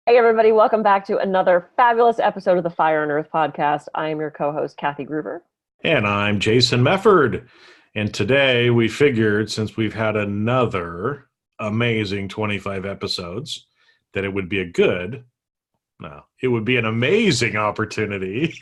Hey, everybody, welcome back to another fabulous episode of the Fire and Earth podcast. I am your co-host, Kathy Gruber. And I'm Jason Mefford. And today we figured, since we've had another amazing 25 episodes, that it would be it would be an amazing opportunity.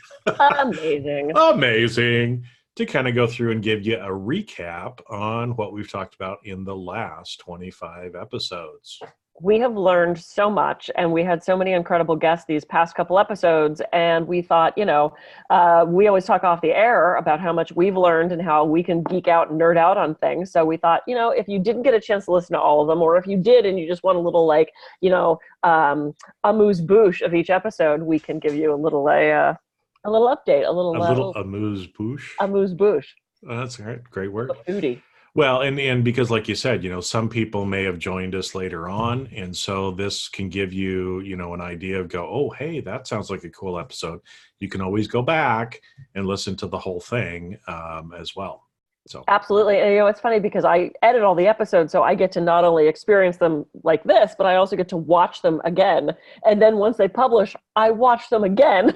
Amazing. Amazing to kind of go through and give you a recap on what we've talked about in the last 25 episodes. We have learned so much, and we had so many incredible guests these past couple episodes, and we thought, we always talk off the air about how much we've learned and how we can geek out and nerd out on things. So we thought, if you didn't get a chance to listen to all of them, or if you did and you just want a little amuse-bouche of each episode, we can give you a little update, a little amuse-bouche. Amuse-bouche. That's right. Great word. A foodie. Well, and because like you said, some people may have joined us later on. And so this can give you, an idea of oh, hey, that sounds like a cool episode. You can always go back and listen to the whole thing as well. So absolutely. And it's funny because I edit all the episodes, so I get to not only experience them like this, but I also get to watch them again. And then once they publish, I watch them again.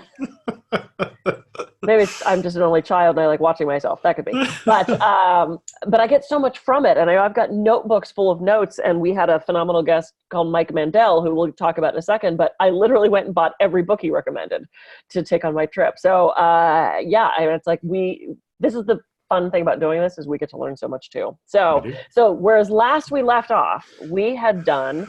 Maybe I'm just an only child and I like watching myself. That could be. But I get so much from it. And I've got notebooks full of notes. And we had a phenomenal guest called Mike Mandel, who we'll talk about in a second. But I literally went and bought every book he recommended to take on my trip. So it's like this is the fun thing about doing this is we get to learn so much too. So whereas last we left off, we had done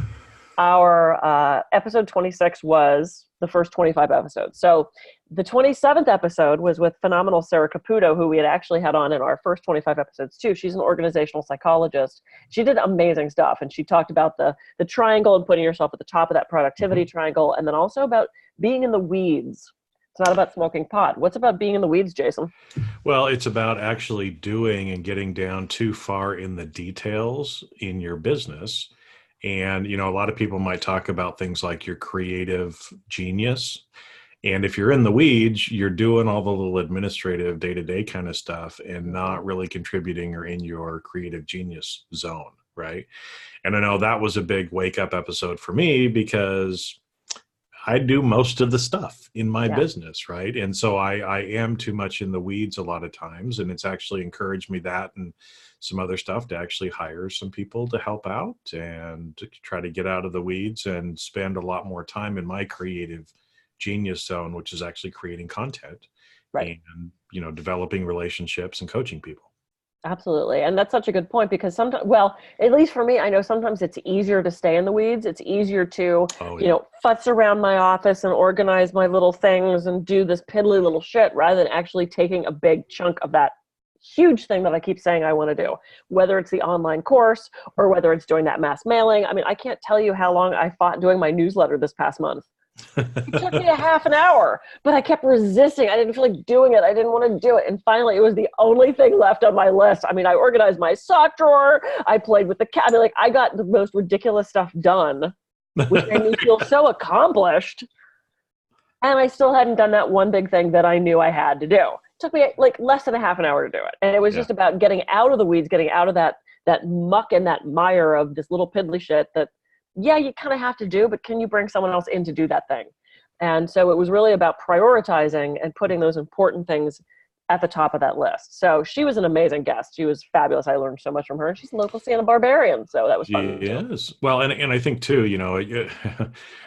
our episode 26 was the first 25 episodes. So the 27th episode was with phenomenal Sara Caputo, who we had actually had on in our first 25 episodes too. She's an organizational psychologist. She did amazing stuff. And she talked about the triangle and putting yourself at the top of that productivity triangle. And then also about being in the weeds. It's not about smoking pot. What's about being in the weeds, Jason? Well, it's about actually doing and getting down too far in the details in your business. And, a lot of people might talk about things like your creative genius. And if you're in the weeds, you're doing all the little administrative day-to-day kind of stuff and not really contributing or in your creative genius zone, right? And I know that was a big wake-up episode for me because I do most of the stuff in my business, right? And so I am too much in the weeds a lot of times, and it's actually encouraged me that and some other stuff to actually hire some people to help out and to try to get out of the weeds and spend a lot more time in my creative genius zone, which is actually creating content, right? And, developing relationships and coaching people. Absolutely. And that's such a good point because sometimes, well, at least for me, I know sometimes it's easier to stay in the weeds. It's easier to, futz around my office and organize my little things and do this piddly little shit rather than actually taking a big chunk of that huge thing that I keep saying I want to do, whether it's the online course or whether it's doing that mass mailing. I mean, I can't tell you how long I fought doing my newsletter this past month. It took me a half an hour, but I kept resisting. I didn't feel like doing it. I didn't want to do it. And finally, it was the only thing left on my list. I mean, I organized my sock drawer. I played with the cat. I mean, I got the most ridiculous stuff done, which made me feel so accomplished. And I still hadn't done that one big thing that I knew I had to do. It took me like less than a half an hour to do it. And it was just about getting out of the weeds, getting out of that muck and that mire of this little piddly shit that, you kind of have to do, but can you bring someone else in to do that thing? And so it was really about prioritizing and putting those important things at the top of that list. So she was an amazing guest. She was fabulous. I learned so much from her. And she's a local Santa Barbarian, so that was fun. Yes. Well, and I think too,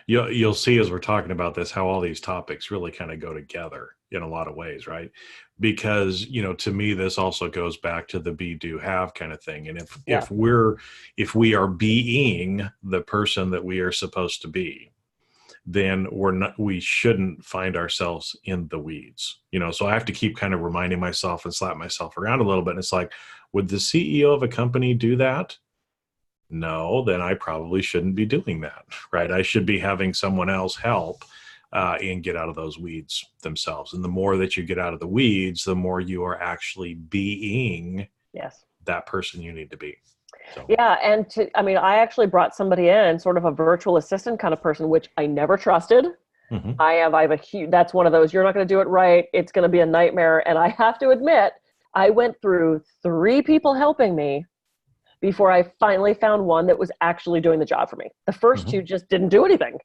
you'll see as we're talking about this, how all these topics really kind of go together in a lot of ways, right? Because, to me, this also goes back to the be, do, have kind of thing. And if we are being the person that we are supposed to be, then we shouldn't find ourselves in the weeds, so I have to keep kind of reminding myself and slap myself around a little bit. And it's like, would the CEO of a company do that? No, then I probably shouldn't be doing that, right? I should be having someone else help and get out of those weeds themselves. And the more that you get out of the weeds, the more you are actually being that person you need to be. So. Yeah. And I actually brought somebody in, sort of a virtual assistant kind of person, which I never trusted. Mm-hmm. I have a huge, that's one of those, you're not going to do it right. It's going to be a nightmare. And I have to admit, I went through 3 people helping me before I finally found one that was actually doing the job for me. The first 2 just didn't do anything.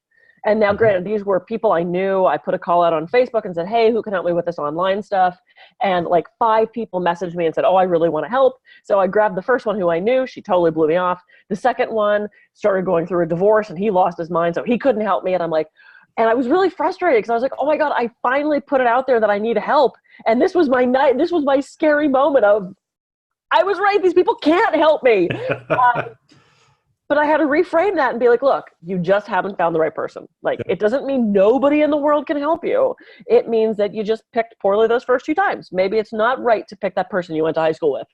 And now, granted, these were people I knew. I put a call out on Facebook and said, hey, who can help me with this online stuff? And like 5 people messaged me and said, oh, I really want to help. So I grabbed the first one who I knew. She totally blew me off. The second one started going through a divorce and he lost his mind, so he couldn't help me. And I'm like, and I was really frustrated because I was like, oh my God, I finally put it out there that I need help. And this was my night. This was my scary moment of, I was right. These people can't help me. But I had to reframe that and be like, look, you just haven't found the right person. Like, it doesn't mean nobody in the world can help you. It means that you just picked poorly those first 2 times. Maybe it's not right to pick that person you went to high school with.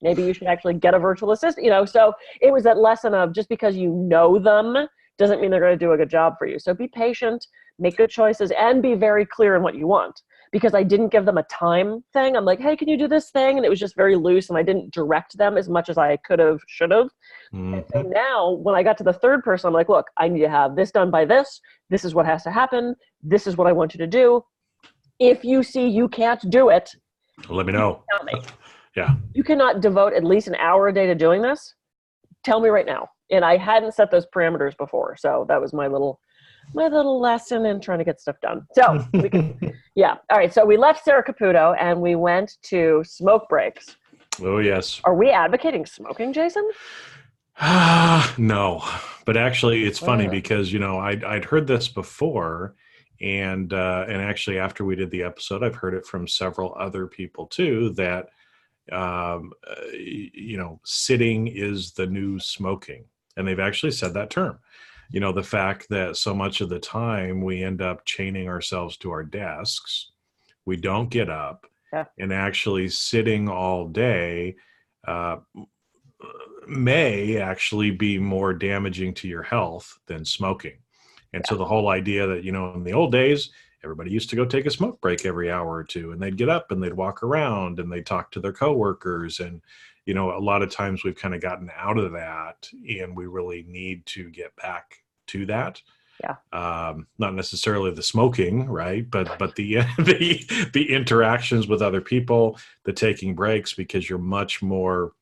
Maybe you should actually get a virtual assistant, you know? So it was that lesson of just because you know them doesn't mean they're going to do a good job for you. So be patient, make good choices, and be very clear in what you want. Because I didn't give them a time thing. I'm like, hey, can you do this thing? And it was just very loose, and I didn't direct them as much as I could have, should have. And so now when I got to the third person, I'm like, look, I need to have this done by this. This is what has to happen. This is what I want you to do. If you see you can't do it, let me know. Tell me. Yeah. You cannot devote at least an hour a day to doing this. Tell me right now. And I hadn't set those parameters before. So that was my little lesson in trying to get stuff done. So we can, yeah. All right. So we left Sara Caputo and we went to smoke breaks. Oh, yes. Are we advocating smoking, Jason? No, but actually it's funny because, you know, I'd heard this before and actually after we did the episode, I've heard it from several other people too, that, you know, sitting is the new smoking. And they've actually said that term. You know, the fact that so much of the time we end up chaining ourselves to our desks, we don't get up, and actually sitting all day may actually be more damaging to your health than smoking. And so the whole idea that, you know, in the old days, everybody used to go take a smoke break every hour or two, and they'd get up and they'd walk around and they'd talk to their coworkers. And, you know, a lot of times we've kind of gotten out of that, and we really need to get back to that. Not necessarily the smoking, right? But the the interactions with other people, the taking breaks, because you're much more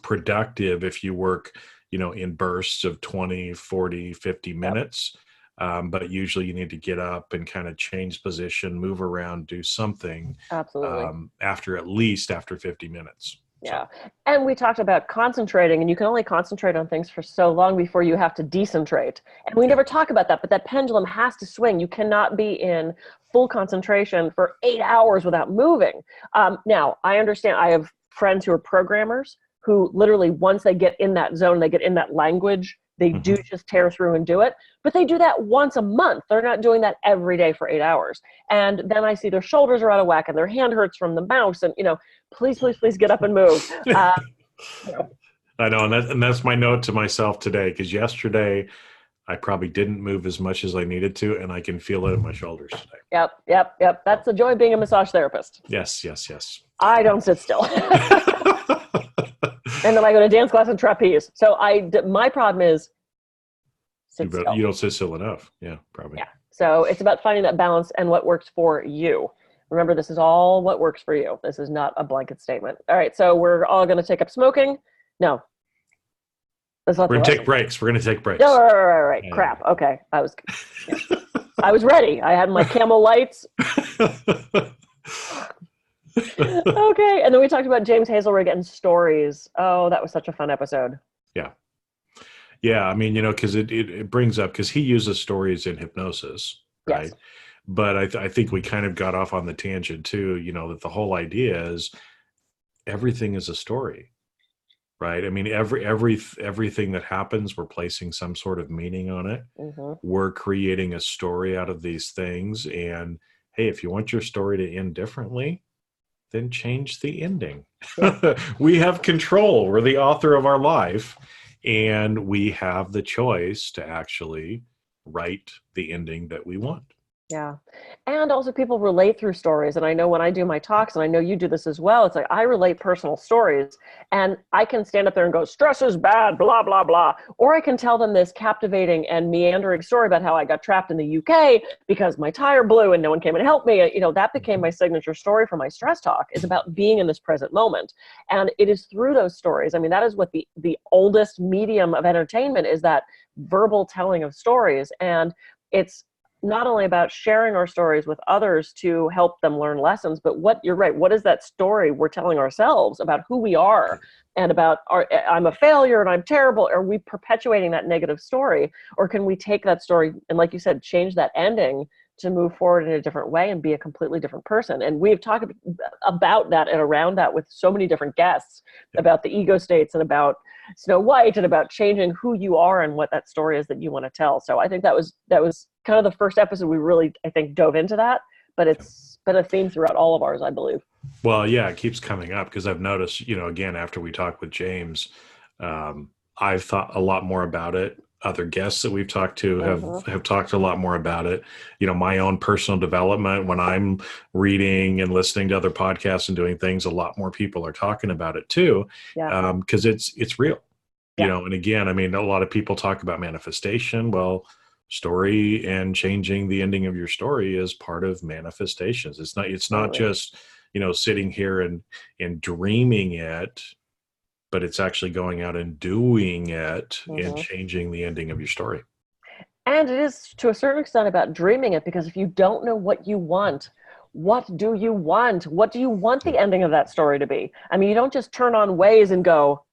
productive if you work, you know, in bursts of 20, 40, 50 minutes. But usually you need to get up and kind of change position, move around, do something. Absolutely. After 50 minutes. Yeah. And we talked about concentrating, and you can only concentrate on things for so long before you have to decentrate. And we never talk about that, but that pendulum has to swing. You cannot be in full concentration for 8 hours without moving. Now, I understand. I have friends who are programmers who literally, once they get in that zone, they get in that language, they do just tear through and do it. But they do that once a month. They're not doing that every day for 8 hours. And then I see their shoulders are out of whack and their hand hurts from the mouse. And, you know, please get up and move. You know. I know. And that's my note to myself today, because yesterday I probably didn't move as much as I needed to, and I can feel it in my shoulders today. Yep. That's the joy of being a massage therapist. Yes. I don't sit still. And then I go to dance class and trapeze. So my problem is sit still. You don't sit still enough. Yeah, probably. Yeah. So it's about finding that balance and what works for you. Remember, this is all what works for you. This is not a blanket statement. All right. So we're all going to take up smoking. No. We're going to take breaks. We're going to take breaks. Oh, right. Yeah. Crap. Okay. I was ready. I had my Camel lights. Okay. And then we talked about James Hazelrig and stories. Oh, that was such a fun episode. Yeah. I mean, you know, because it brings up, because he uses stories in hypnosis, right? Yes. But I think we kind of got off on the tangent too, you know, that the whole idea is everything is a story, right? I mean, everything that happens, we're placing some sort of meaning on it. We're creating a story out of these things. And hey, if you want your story to end differently, then change the ending. We have control. We're the author of our life, and we have the choice to actually write the ending that we want. Yeah. And also people relate through stories. And I know when I do my talks, and I know you do this as well, it's like I relate personal stories, and I can stand up there and go, stress is bad, blah, blah, blah. Or I can tell them this captivating and meandering story about how I got trapped in the UK because my tire blew and no one came and helped me. You know, that became my signature story for my stress talk, is about being in this present moment. And it is through those stories. I mean, that is what the oldest medium of entertainment is, that verbal telling of stories. And it's not only about sharing our stories with others to help them learn lessons, but you're right, what is that story we're telling ourselves about who we are and about I'm a failure and I'm terrible? Are we perpetuating that negative story? Or can we take that story and, like you said, change that ending to move forward in a different way and be a completely different person? And we've talked about that and around that with so many different guests, about the ego states and about Snow White and about changing who you are and what that story is that you want to tell. So I think that was kind of the first episode we really, I think, dove into that, but it's been a theme throughout all of ours, I believe. Well, yeah, it keeps coming up because I've noticed, again, after we talked with James, I've thought a lot more about it. Other guests that we've talked to have talked a lot more about it. My own personal development, when I'm reading and listening to other podcasts and doing things, a lot more people are talking about it too. Yeah. Because it's real, and again, I mean, a lot of people talk about manifestation. Well, story and changing the ending of your story is part of manifestations. It's not just, sitting here and dreaming it, but it's actually going out and doing it and changing the ending of your story. And it is, to a certain extent, about dreaming it, because if you don't know what you want, what do you want? What do you want the ending of that story to be? I mean, you don't just turn on Waze and go,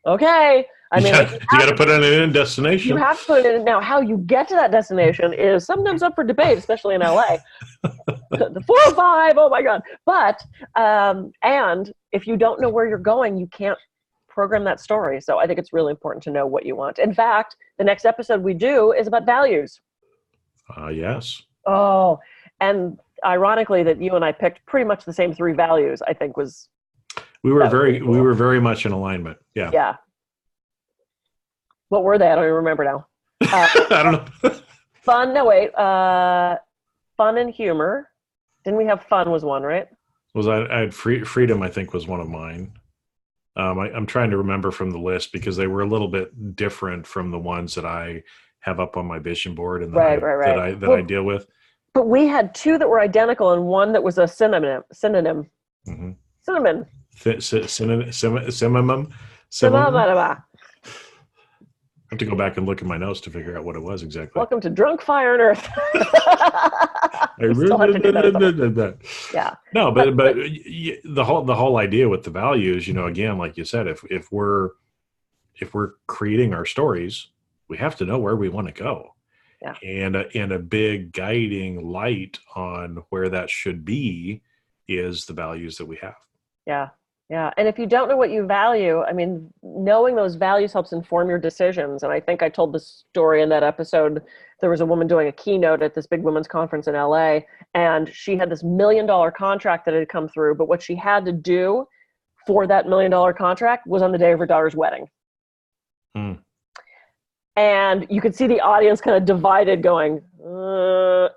okay. I mean, you got to put it in a destination. You have to put it in. Now, how you get to that destination is sometimes up for debate, especially in LA. The 405, oh my God. But, and if you don't know where you're going, you can't program that story. So I think it's really important to know what you want. In fact, the next episode we do is about values. Yes. Oh, and ironically that you and I picked pretty much the same 3 values, I think we were very much in alignment. Yeah. Yeah. What were they? I don't even remember now. I don't know. Fun and humor. Didn't we have fun was one, right? I had freedom, I think, was one of mine. I'm trying to remember from the list because they were a little bit different from the ones that I have up on my vision board and that I deal with. But we had 2 that were identical and one that was a synonym. Mm-hmm. Cinnamon. Synonym. I have to go back and look at my notes to figure out what it was exactly. Welcome to Drunk Fire and Earth. Yeah. No, but the whole idea with the values, again, like you said, if we're creating our stories, we have to know where we want to go. Yeah. And a big guiding light on where that should be is the values that we have. Yeah. Yeah. And if you don't know what you value, I mean, knowing those values helps inform your decisions. And I think I told this story in that episode. There was a woman doing a keynote at this big women's conference in LA, and she had this $1 million contract that had come through. But what she had to do for that $1 million contract was on the day of her daughter's wedding. And you could see the audience kind of divided going,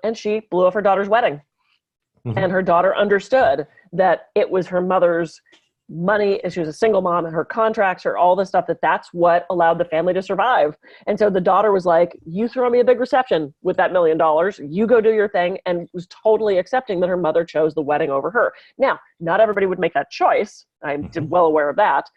and she blew off her daughter's wedding. And her daughter understood that it was her mother's money. She was a single mom, and her contracts, or all the stuff, that's what allowed the family to survive. And so the daughter was like, you throw me a big reception with that $1 million, you go do your thing, and was totally accepting that her mother chose the wedding over her. Now, not everybody would make that choice. I'm well aware of that.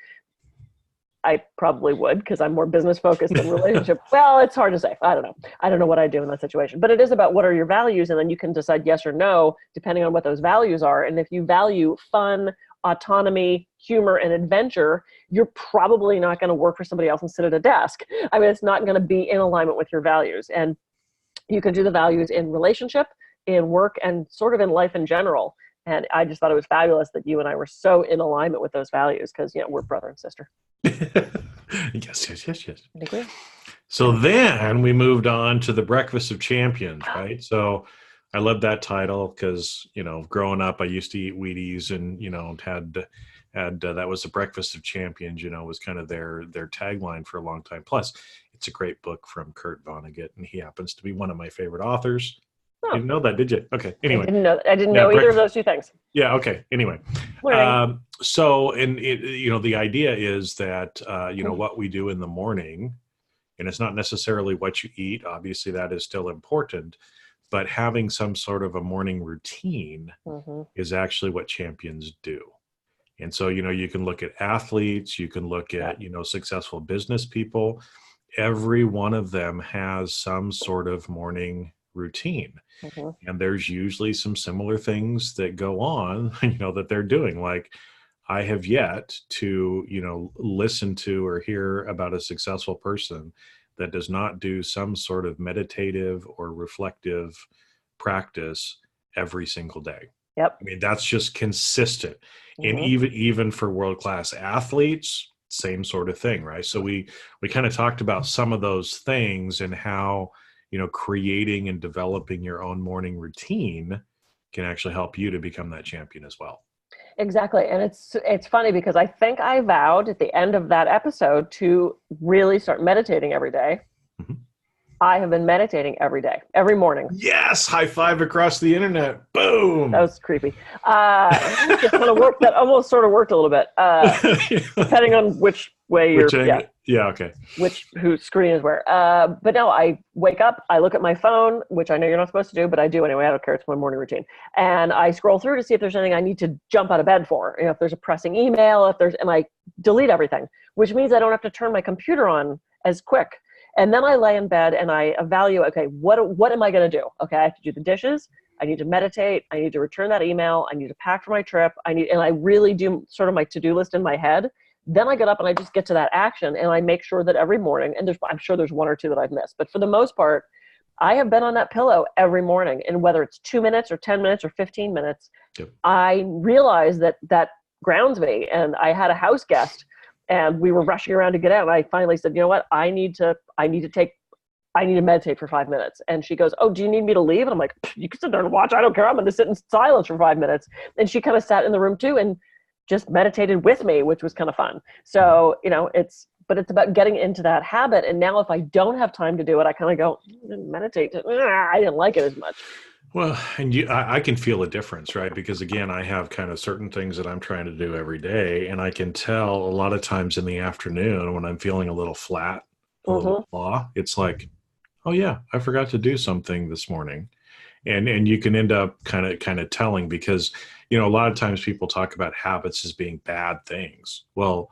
I probably would, because I'm more business focused than relationship. Well, it's hard to say. I don't know. I don't know what I do in that situation. But it is about what are your values, and then you can decide yes or no, depending on what those values are. And if you value fun, autonomy, humor, and adventure, you're probably not going to work for somebody else and sit at a desk. I mean, it's not going to be in alignment with your values. And you can do the values in relationship, in work, and sort of in life in general. And I just thought it was fabulous that you and I were so in alignment with those values, because, we're brother and sister. Yes. I think we are. So then we moved on to the Breakfast of Champions, right? So I love that title because, growing up, I used to eat Wheaties and, had that was the Breakfast of Champions, was kind of their tagline for a long time. Plus, it's a great book from Kurt Vonnegut, and he happens to be one of my favorite authors. Oh. You didn't know that, did you? Okay. Anyway. I didn't know either of those 2 things. Yeah. Okay. Anyway. So, and the idea is that, what we do in the morning, and it's not necessarily what you eat. Obviously that is still important, but having some sort of a morning routine is actually what champions do. And so, you can look at athletes, you can look at, successful business people, every one of them has some sort of morning routine. And there's usually some similar things that go on, that they're doing. Like, I have yet to, listen to or hear about a successful person that does not do some sort of meditative or reflective practice every single day. Yep. I mean, that's just consistent. And even for world-class athletes, same sort of thing, right? So we kind of talked about some of those things and how, creating and developing your own morning routine can actually help you to become that champion as well. Exactly. And it's funny because I think I vowed at the end of that episode to really start meditating every day. I have been meditating every day, every morning. Yes, high five across the internet. Boom. That was creepy. It kind of worked. That almost sort of worked a little bit, depending on which way you're. Okay. Whose screen is where. But no, I wake up, I look at my phone, which I know you're not supposed to do, but I do anyway. I don't care. It's my morning routine, and I scroll through to see if there's anything I need to jump out of bed for. If there's a pressing email, and I delete everything, which means I don't have to turn my computer on as quick. And then I lay in bed and I evaluate, okay, what am I going to do? Okay, I have to do the dishes. I need to meditate. I need to return that email. I need to pack for my trip. And I really do sort of my to-do list in my head. Then I get up and I just get to that action and I make sure that every morning, and I'm sure there's one or two that I've missed, but for the most part, I have been on that pillow every morning. And whether it's 2 minutes or 10 minutes or 15 minutes, I realize that grounds me. And I had a house guest and we were rushing around to get out. And I finally said, you know what? I need to meditate for 5 minutes. And she goes, oh, do you need me to leave? And I'm like, you can sit there and watch. I don't care. I'm going to sit in silence for 5 minutes. And she kind of sat in the room too and just meditated with me, which was kind of fun. So, it's about getting into that habit. And now if I don't have time to do it, I kind of go meditate. I didn't like it as much. Well, and I can feel a difference, right? Because again, I have kind of certain things that I'm trying to do every day. And I can tell a lot of times in the afternoon when I'm feeling a little flat, a little blah, it's like, oh yeah, I forgot to do something this morning. And you can end up kind of telling because, a lot of times people talk about habits as being bad things. Well,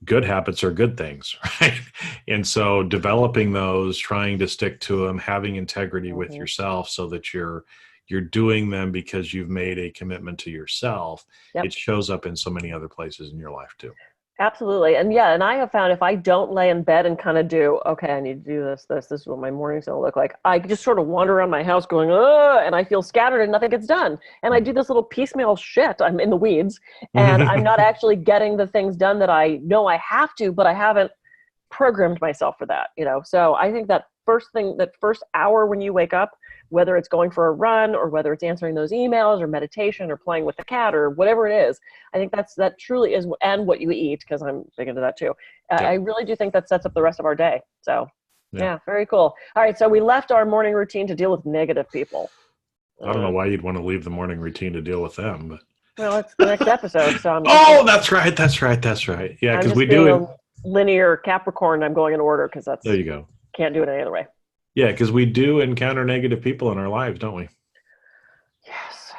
good habits are good things, right? And so developing those, trying to stick to them, having integrity with yourself so that you're doing them because you've made a commitment to yourself. It shows up in so many other places in your life too. Absolutely. And and I have found if I don't lay in bed and kind of do, okay, I need to do this is what my morning's going to look like. I just sort of wander around my house going, and I feel scattered and nothing gets done. And I do this little piecemeal shit. I'm in the weeds and I'm not actually getting the things done that I know I have to, but I haven't programmed myself for that, So I think that first hour when you wake up, whether it's going for a run or whether it's answering those emails or meditation or playing with the cat or whatever it is, I think that truly is, and what you eat, because I'm big into that too. I really do think that sets up the rest of our day. So yeah, very cool. All right. So we left our morning routine to deal with negative people. I don't know why you'd want to leave the morning routine to deal with them, but. Well, it's the next episode. So that's right. Yeah. Because we do linear Capricorn. I'm going in order because there you go. Can't do it any other way. Yeah, because we do encounter negative people in our lives, don't we? Yes.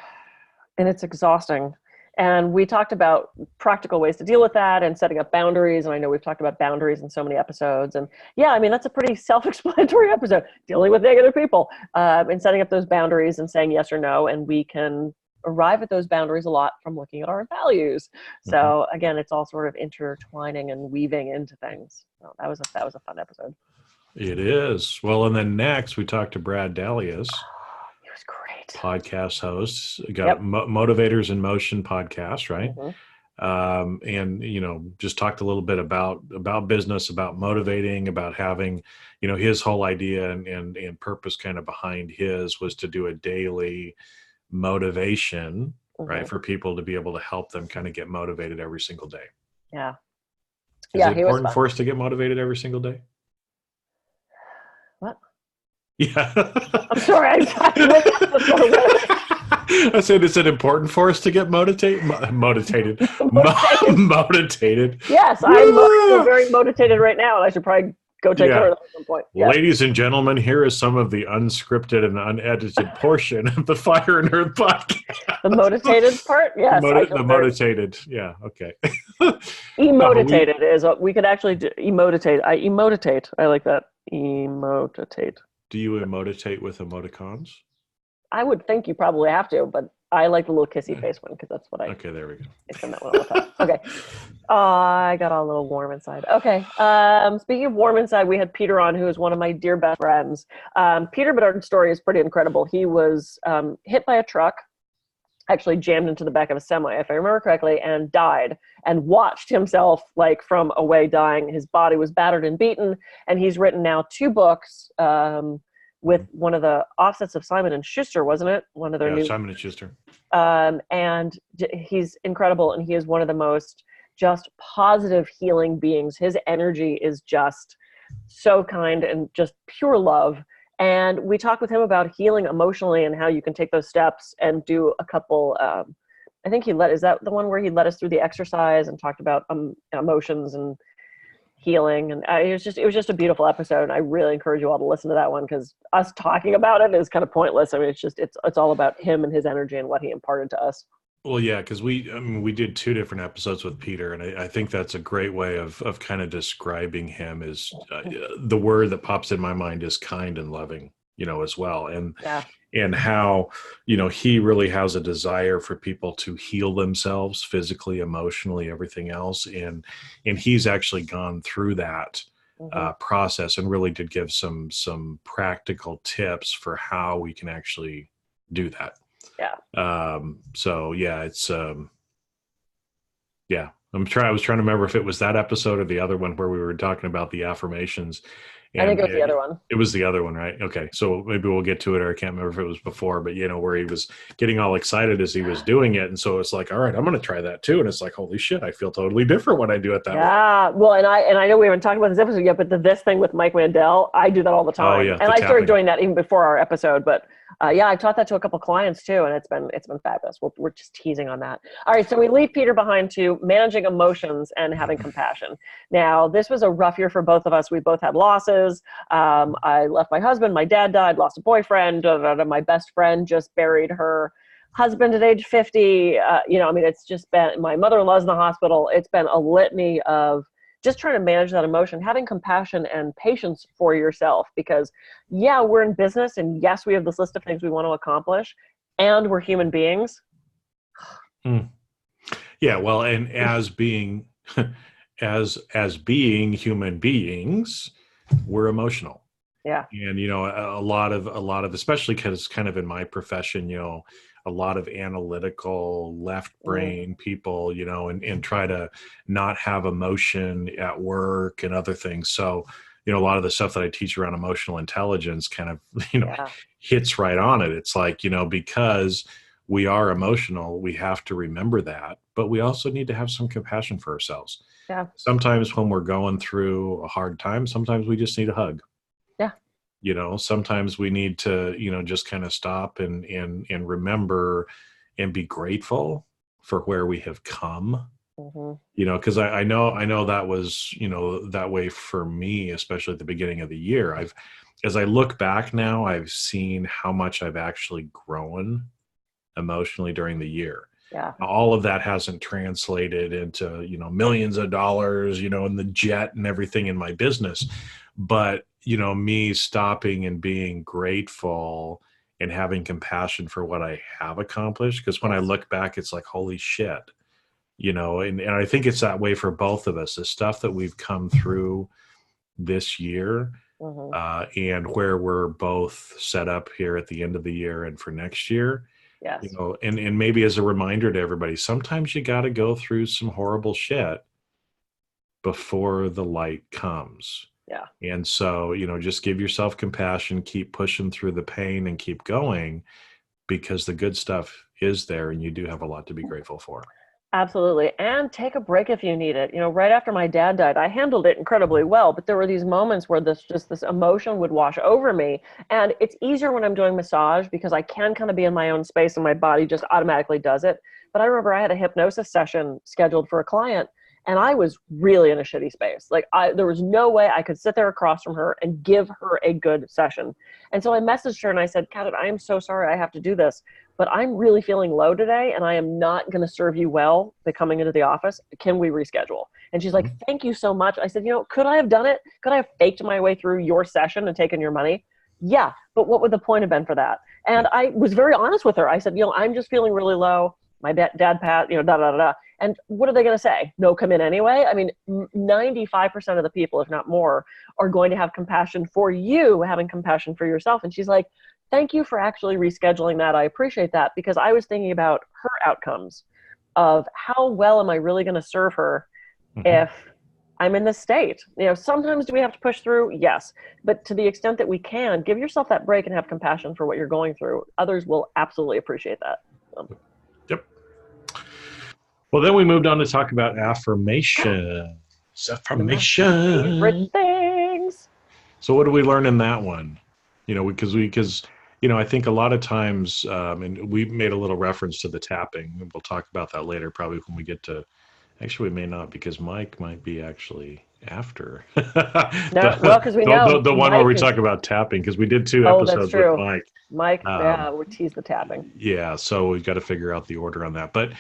And it's exhausting. And we talked about practical ways to deal with that and setting up boundaries. And I know we've talked about boundaries in so many episodes. And that's a pretty self-explanatory episode, dealing with negative people and setting up those boundaries and saying yes or no. And we can arrive at those boundaries a lot from looking at our values. So again, it's all sort of intertwining and weaving into things. So that was a fun episode. It is. Well, and then next we talked to Brad Dalias. He was great. Podcast host. Got Motivators in Motion podcast, right? And, just talked a little bit about business, about motivating, about having, his whole idea and purpose kind of behind his was to do a daily motivation, right? For people to be able to help them kind of get motivated every single day. Yeah. Is it important for us to get motivated every single day? What? Yeah. I'm sorry. I said, is it important for us to get motivated? Motivated. Yes, I'm very motivated right now, and I should probably go take care of that at some point. Yes. Ladies and gentlemen, here is some of the unscripted and unedited portion of the Fire and Earth podcast. The motivated part? Yes. The motivated. Yeah. Okay. Emotated is what we could actually do. Emotate. I emotate. I like that. Emotate. Do you emotate with emoticons? I would think you probably have to, but I like the little kissy face one because that's what I. Okay, there we go. I send that one all the time. Okay. I got all a little warm inside. Okay. Speaking of warm inside, we had Peter on, who is one of my dear best friends. Peter Bedard's story is pretty incredible. He was hit by a truck, actually jammed into the back of a semi, if I remember correctly, and died, and watched himself like from away dying. His body was battered and beaten, and he's written now 2 books. With one of the offsets of Simon and Schuster, wasn't it? One of their new Simon and Schuster. And he's incredible, and he is one of the most just positive healing beings. His energy is just so kind and just pure love. And we talked with him about healing emotionally and how you can take those steps and do a couple. I think is that the one where he led us through the exercise and talked about emotions and healing, and it was just a beautiful episode. I really encourage you all to listen to that one, because us talking about it is kind of pointless. I mean, it's all about him and his energy and what he imparted to us. Well, yeah, because we did 2 different episodes with Peter, and I think that's a great way of kind of describing him. Is the word that pops in my mind is kind and loving, as well, and how he really has a desire for people to heal themselves physically, emotionally, everything else, and he's actually gone through that process and really did give some practical tips for how we can actually do that. So yeah, it's I was trying to remember if it was that episode or the other one where we were talking about the affirmations. I think it was the other one. It was the other one, right? Okay. So maybe we'll get to it, or I can't remember if it was before, but where he was getting all excited as he was doing it. And so it's like, all right, I'm going to try that too. And it's like, holy shit, I feel totally different when I do it that way. Yeah. Well, and I know we haven't talked about this episode yet, but this thing with Mike Mandel, I do that all the time. Oh, yeah, and I started doing that even before our episode, but I've taught that to a couple clients too, and it's been fabulous. We're just teasing on that. All right, so we leave Peter behind to managing emotions and having compassion. Now, this was a rough year for both of us. We both had losses. I left my husband. My dad died. Lost a boyfriend. My best friend just buried her husband at age 50. It's just been, my mother-in-law's in the hospital. It's been a litany of just trying to manage that emotion, having compassion and patience for yourself, because we're in business, and yes, we have this list of things we want to accomplish, and we're human beings. Yeah. Well, and as being human beings, we're emotional. Yeah. And, a lot of, especially because kind of in my profession, a lot of analytical left brain people, and try to not have emotion at work and other things. So, a lot of the stuff that I teach around emotional intelligence kind of, hits right on it. It's like, because we are emotional, we have to remember that, but we also need to have some compassion for ourselves. Yeah. Sometimes when we're going through a hard time, sometimes we just need a hug. Yeah. Sometimes we need to, just kind of stop and remember and be grateful for where we have come. Because I know that was, that way for me, especially at the beginning of the year. As I look back now, I've seen how much I've actually grown emotionally during the year. Yeah. All of that hasn't translated into, millions of dollars, in the jet and everything in my business. But, me stopping and being grateful and having compassion for what I have accomplished. Because when I look back, it's like, holy shit, and I think it's that way for both of us. The stuff that we've come through this year and where we're both set up here at the end of the year and for next year. Yes. And maybe as a reminder to everybody, sometimes you got to go through some horrible shit before the light comes. Yeah. And so, just give yourself compassion, keep pushing through the pain and keep going, because the good stuff is there and you do have a lot to be grateful for. Absolutely. And take a break if you need it. Right after my dad died, I handled it incredibly well, but there were these moments where this emotion would wash over me. And it's easier when I'm doing massage because I can kind of be in my own space and my body just automatically does it. But I remember I had a hypnosis session scheduled for a client, And I was really in a shitty space. Like there was no way I could sit there across from her and give her a good session. And so I messaged her and I said, Kat, I am so sorry I have to do this, but I'm really feeling low today and I am not going to serve you well by coming into the office. Can we reschedule? And she's like, thank you so much. I said, could I have done it? Could I have faked my way through your session and taken your money? Yeah, but what would the point have been for that? And I was very honest with her. I said, I'm just feeling really low. My dad passed, da, da, da, da. And what are they going to say? No, come in anyway? I mean, 95% of the people, if not more, are going to have compassion for you, having compassion for yourself. And she's like, thank you for actually rescheduling that. I appreciate that, because I was thinking about her outcomes of how well am I really going to serve her if I'm in this state. Sometimes do we have to push through? Yes. But to the extent that we can, give yourself that break and have compassion for what you're going through. Others will absolutely appreciate that. Yep. Well, then we moved on to talk about affirmation. Affirmation. Favorite things. So what did we learn in that one? Because I think a lot of times, and we made a little reference to the tapping. We'll talk about that later, probably when we get to. Actually, we may not, because Mike might be actually after. Because we know the one where we talk about tapping, because we did 2 episodes with Mike. Mike, we tease the tapping. Yeah, so we've got to figure out the order on that. But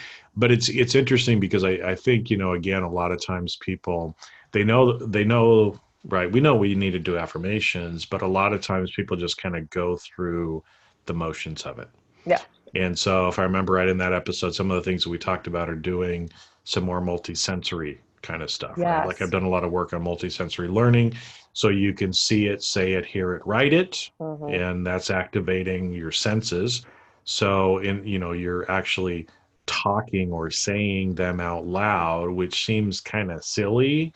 it's interesting because I think, again, a lot of times people, they know, right? We know we need to do affirmations, but a lot of times people just kind of go through the motions of it. Yeah. And so if I remember right in that episode, some of the things that we talked about are doing some more multisensory kind of stuff. Yes. Right? Like I've done a lot of work on multisensory learning, so you can see it, say it, hear it, write it, and that's activating your senses. So you're actually talking or saying them out loud, which seems kind of silly,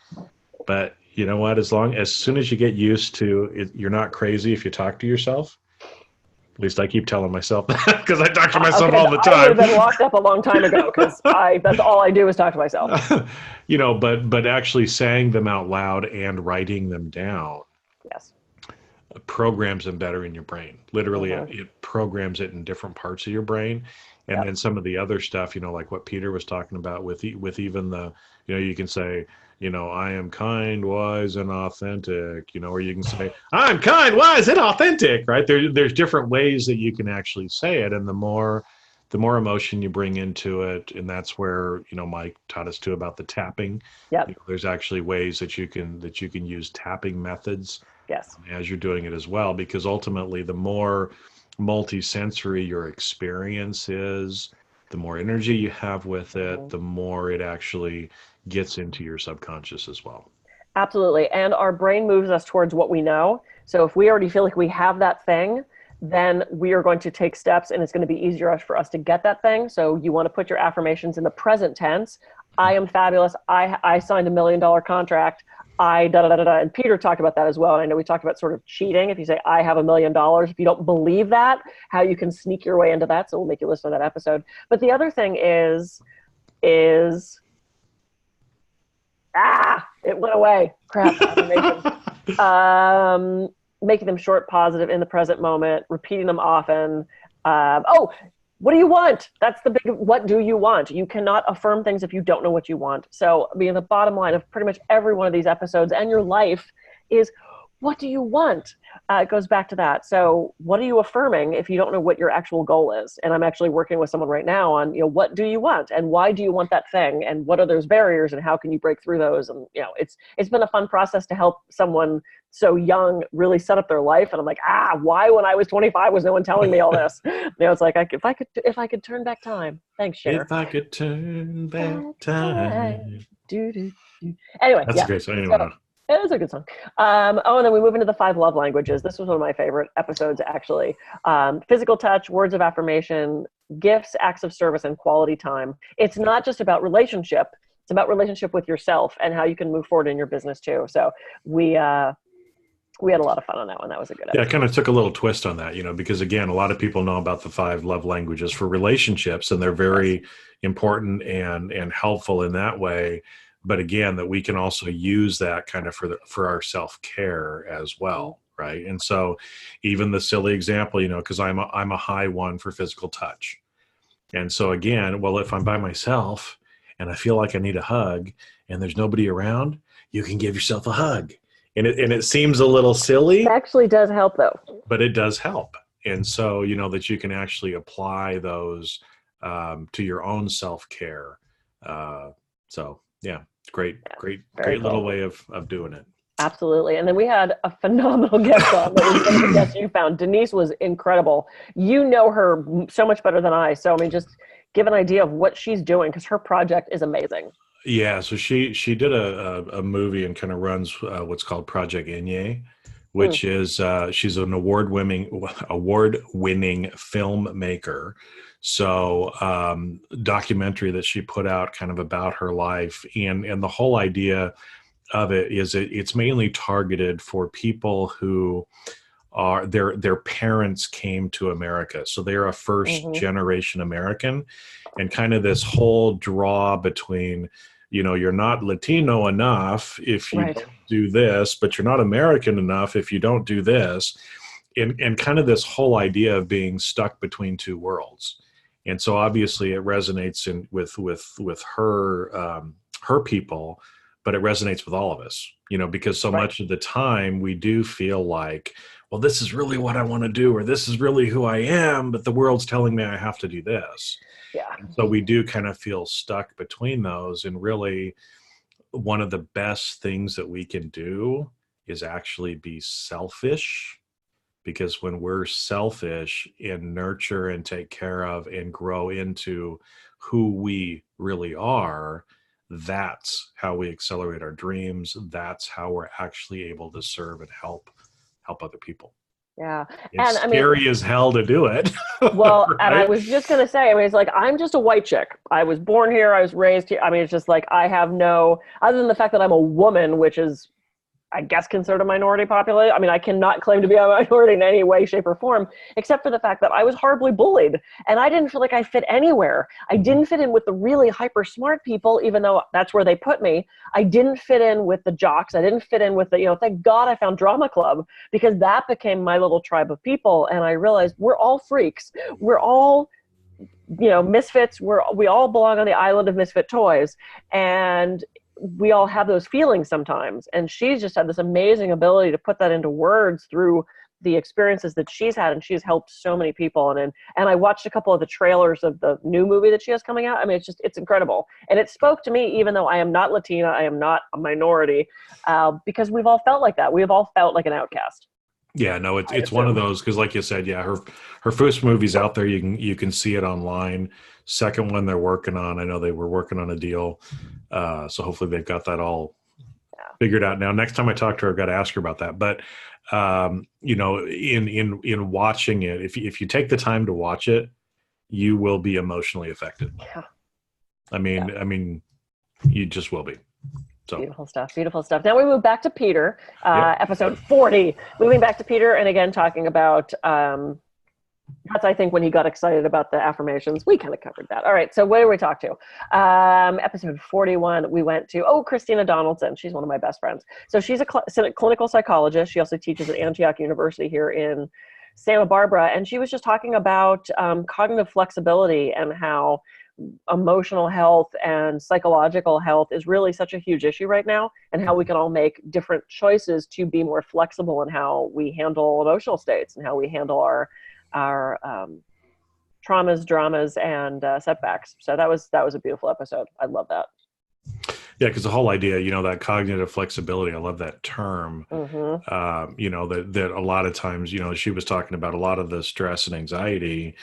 but you know what? As soon as you get used to it, you're not crazy if you talk to yourself. At least I keep telling myself that, because I talk to myself all the time. I would have been locked up a long time ago, because that's all I do is talk to myself. But actually saying them out loud and writing them down. Yes. Programs them better in your brain. Literally, it programs it in different parts of your brain. And then some of the other stuff, like what Peter was talking about with even the, you can say, I am kind, wise, and authentic, or you can say, I'm kind, wise, and authentic, right? There's different ways that you can actually say it. And the more emotion you bring into it, and that's where, Mike taught us too about the tapping. Yep. There's actually ways that you can use tapping methods as you're doing it as well, because ultimately the more multisensory your experience is, the more energy you have with it, the more it actually gets into your subconscious as well. Absolutely. And our brain moves us towards what we know. So if we already feel like we have that thing, then we are going to take steps, and it's going to be easier for us to get that thing. So you want to put your affirmations in the present tense. I am fabulous. I signed $1 million contract. And Peter talked about that as well. And I know we talked about sort of cheating. If you say, I have $1 million, if you don't believe that, how you can sneak your way into that. So we'll make you listen to that episode. But the other thing is it went away. Crap. Affirmation. Making them short, positive, in the present moment, repeating them often. What do you want? That's the big, what do you want? You cannot affirm things if you don't know what you want. So the bottom line of pretty much every one of these episodes and your life is, what do you want? It goes back to that. So what are you affirming if you don't know what your actual goal is? And I'm actually working with someone right now on, what do you want and why do you want that thing? And what are those barriers and how can you break through those? And, it's been a fun process to help someone so young really set up their life. And I'm like, why when I was 25 was no one telling me all this? It's like, if I could turn back time. Thanks, Sara. If I could turn back time. Anyway. That's a great song. Anyway. It is a good song. And then we move into the 5 love languages. This was one of my favorite episodes, actually. Physical touch, words of affirmation, gifts, acts of service, and quality time. It's not just about relationship. It's about relationship with yourself and how you can move forward in your business too. So we had a lot of fun on that one. That was a good episode. Yeah, I kind of took a little twist on that, because again, a lot of people know about the 5 love languages for relationships, and they're very important and helpful in that way. But again, that we can also use that kind of for our self-care as well, right? And so even the silly example, because I'm a high one for physical touch. And so again, well, if I'm by myself and I feel like I need a hug and there's nobody around, you can give yourself a hug. And it seems a little silly. It actually does help, though. But it does help. And so, that you can actually apply those to your own self-care. So yeah, great little way of doing it. Absolutely. And then we had a phenomenal guest on that was one of the guests you found. Denise was incredible. You know her so much better than I. So, I mean, just give an idea of what she's doing, because her project is amazing. Yeah. So she did a movie and kind of runs what's called Project Inye, which is she's an award-winning filmmaker. So documentary that she put out kind of about her life, and the whole idea of it is it's mainly targeted for people who are their parents came to America, so they're a first generation American, and kind of this whole draw between, you're not Latino enough if you don't do this, but you're not American enough if you don't do this, and kind of this whole idea of being stuck between two worlds. And so obviously it resonates with her people, but it resonates with all of us, because so much of the time we do feel like, well, this is really what I want to do, or this is really who I am, but the world's telling me I have to do this. Yeah. And so we do kind of feel stuck between those. And really, one of the best things that we can do is actually be selfish, because when we're selfish and nurture and take care of and grow into who we really are, that's how we accelerate our dreams. That's how we're actually able to serve and help other people. Yeah. It's scary as hell to do it. Well, right? And I was just going to say, it's like, I'm just a white chick. I was born here. I was raised here. It's just like, I have no, other than the fact that I'm a woman, which is, I guess, considered a minority population. I cannot claim to be a minority in any way, shape, or form, except for the fact that I was horribly bullied, and I didn't feel like I fit anywhere. I didn't fit in with the really hyper smart people, even though that's where they put me. I didn't fit in with the jocks. I didn't fit in with the, thank God I found drama club, because that became my little tribe of people. And I realized we're all freaks. We're all, misfits. We all belong on the island of misfit toys. And we all have those feelings sometimes. And she's just had this amazing ability to put that into words through the experiences that she's had. And she's helped so many people. And I watched a couple of the trailers of the new movie that she has coming out. It's incredible. And it spoke to me, even though I am not Latina, I am not a minority, because we've all felt like that. We've all felt like an outcast. Yeah, no, it's one of those, because like you said, yeah, her first movie's out there. You can see it online. Second one they're working on, I know they were working on a deal, so hopefully they've got that all figured out now. Next time I talk to her, I've got to ask her about that. But in watching it, if you take the time to watch it, you will be emotionally affected. Yeah. I mean, you just will be. So. Beautiful stuff. Now we move back to Peter, episode 40. Moving back to Peter, and again talking about, that's, I think, when he got excited about the affirmations. We kind of covered that. All right, so what did we talk to? Episode 41, we went to, Christina Donaldson. She's one of my best friends. So she's a clinical psychologist. She also teaches at Antioch University here in Santa Barbara, and she was just talking about cognitive flexibility and how emotional health and psychological health is really such a huge issue right now, and how we can all make different choices to be more flexible in how we handle emotional states and how we handle our traumas, dramas, and setbacks. So that was a beautiful episode. I love that. Yeah, because the whole idea, that cognitive flexibility, I love that term. That a lot of times, she was talking about a lot of the stress and anxiety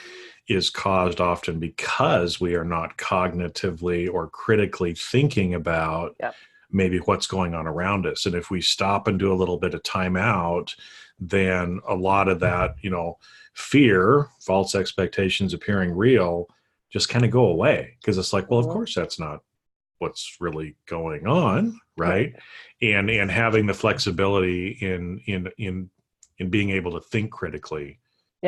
is caused often because we are not cognitively or critically thinking about maybe what's going on around us. And if we stop and do a little bit of time out, then a lot of that, fear, false expectations appearing real, just kind of go away. Because it's like, well, of course, that's not what's really going on, right? And having the flexibility in being able to think critically,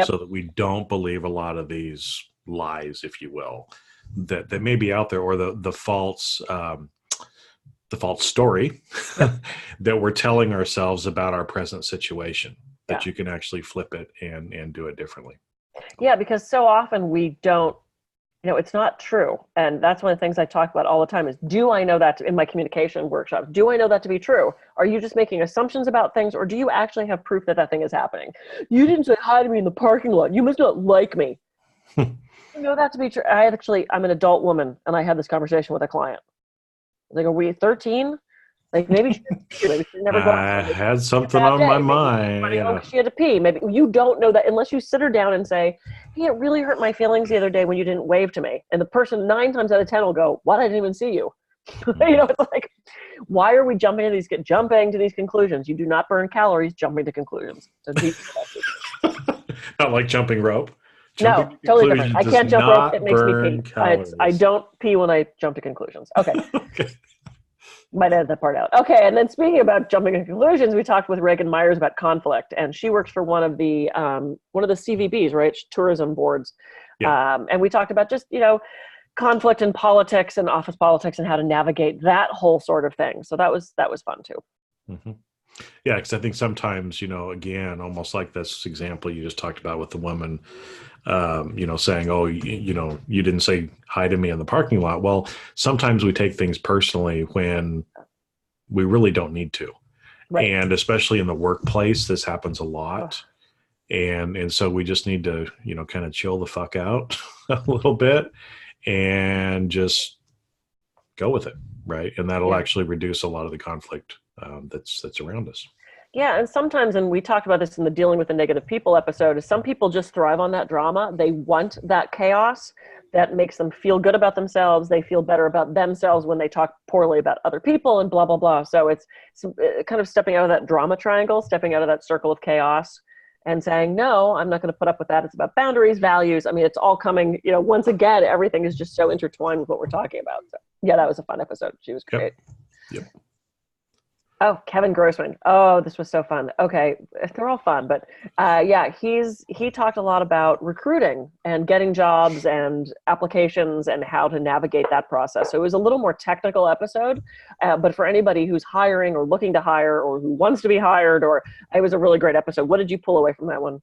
so that we don't believe a lot of these lies, if you will, that may be out there, or the false story that we're telling ourselves about our present situation, that you can actually flip it and do it differently. Yeah, because so often we don't It's not true. And that's one of the things I talk about all the time is, do I know that in my communication workshops? Do I know that to be true? Are you just making assumptions about things, or do you actually have proof that that thing is happening? You didn't say hi to me in the parking lot. You must not like me. You know that to be true. I'm an adult woman, and I had this conversation with a client. Like, are we 13? Like, maybe maybe she never go I outside. Maybe had she had a something bad on my day. Maybe she's mind. running home Yeah. because she had to pee. Maybe you don't know that unless you sit her down and say, "Hey, it really hurt my feelings the other day when you didn't wave to me." And the person 9 times out of 10 will go, "What? I didn't even see you." It's like, why are we jumping to these conclusions? You do not burn calories jumping to conclusions. So Not like jumping rope. no, Jumping to totally different. conclusions I does can't jump rope. It not makes me burn pee. I calories. don't pee when I jump to conclusions. Okay. Okay. Might edit that part out. Okay, and then speaking about jumping to conclusions, we talked with Reagan Myers about conflict, and she works for one of the CVBs, right, tourism boards, Yeah. and we talked about just conflict in politics and office politics and how to navigate that whole sort of thing. So that was fun too. Mm-hmm. Yeah, because I think sometimes, again, almost like this example you just talked about with the woman, saying, "Oh, you didn't say hi to me in the parking lot." Well, sometimes we take things personally when we really don't need to, Right. and especially in the workplace, this happens a lot. And so we just need to, kind of chill the fuck out a little bit and just go with it, right? And that'll actually reduce a lot of the conflict that's around us. Yeah, and sometimes, and we talked about this in the dealing with the negative people episode, is some people just thrive on that drama. They want that chaos that makes them feel good about themselves. They feel better about themselves when they talk poorly about other people and blah, blah, blah. So it's kind of stepping out of that drama triangle, stepping out of that circle of chaos and saying, no, I'm not going to put up with that. It's about boundaries, values. I mean, it's all coming, once again, everything is just so intertwined with what we're talking about. So yeah, that was a fun episode. She was great. Yep. Oh, Kevin Grossman. Oh, this was so fun. Okay, they're all fun, but he talked a lot about recruiting and getting jobs and applications and how to navigate that process. So it was a little more technical episode, but for anybody who's hiring or looking to hire or who wants to be hired, it was a really great episode. What did you pull away from that one?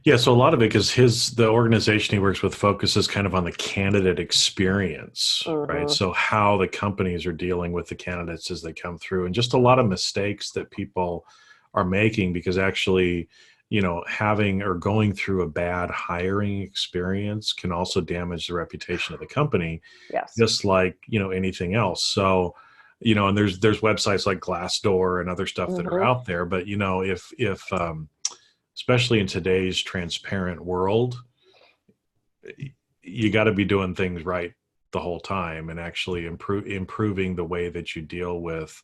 Yeah, so a lot of it, because the organization he works with focuses kind of on the candidate experience, right? So how the companies are dealing with the candidates as they come through, and just a lot of mistakes that people are making because actually, having or going through a bad hiring experience can also damage the reputation of the company, just like, anything else. So, and there's websites like Glassdoor and other stuff that are out there, but, if especially in today's transparent world, you got to be doing things right the whole time and actually improving the way that you deal with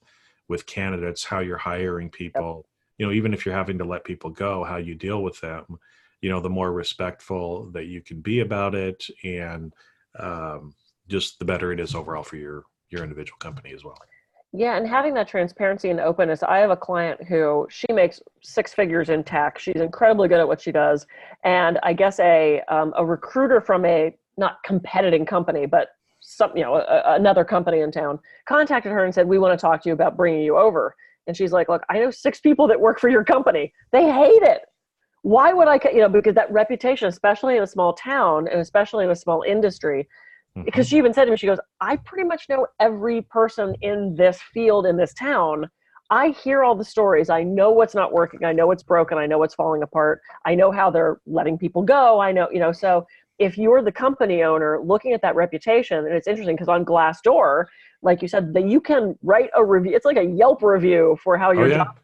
candidates, how you're hiring people, even if you're having to let people go, how you deal with them, the more respectful that you can be about it. And just the better it is overall for your individual company as well. Yeah, and having that transparency and openness. I have a client who she makes 6 figures in tech. She's incredibly good at what she does. And I guess a recruiter from a not competing company, but another company in town contacted her and said, "We want to talk to you about bringing you over." And she's like, "Look, I know 6 people that work for your company. They hate it. Why would I, because that reputation, especially in a small town and especially in a small industry." Because she even said to me, she goes, "I pretty much know every person in this field, in this town. I hear all the stories. I know what's not working. I know what's broken. I know what's falling apart. I know how they're letting people go. I know, so if you're the company owner looking at that reputation," and it's interesting because on Glassdoor, like you said, that you can write a review. It's like a Yelp review for how your job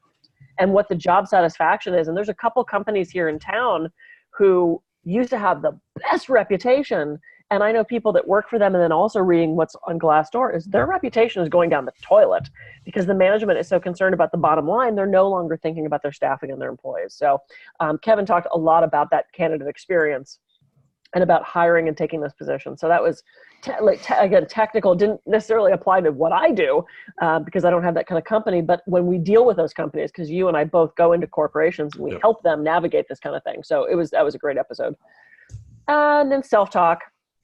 and what the job satisfaction is. And there's a couple companies here in town who used to have the best reputation. And I know people that work for them, and then also reading what's on Glassdoor is their reputation is going down the toilet because the management is so concerned about the bottom line. They're no longer thinking about their staffing and their employees. So Kevin talked a lot about that candidate experience and about hiring and taking this position. So that was, again, technical, didn't necessarily apply to what I do because I don't have that kind of company. But when we deal with those companies, because you and I both go into corporations and we help them navigate this kind of thing. So that was a great episode. And then self-talk.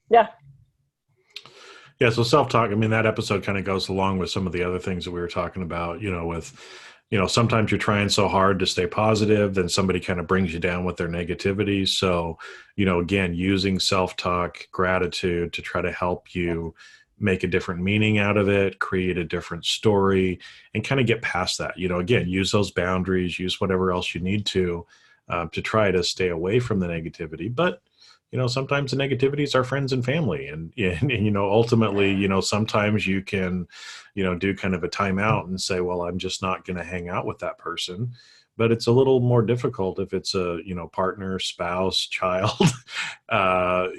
Yeah. Yeah. So self-talk, I mean, that episode kind of goes along with some of the other things that we were talking about, with, sometimes you're trying so hard to stay positive, then somebody kind of brings you down with their negativity. So, again, using self-talk, gratitude to try to help you make a different meaning out of it, create a different story, and kind of get past that. Again, use those boundaries, use whatever else you need to try to stay away from the negativity. But sometimes the negativity is our friends and family, and ultimately, sometimes you can, do kind of a timeout and say, well, I'm just not going to hang out with that person. But it's a little more difficult if it's a, partner, spouse, child, or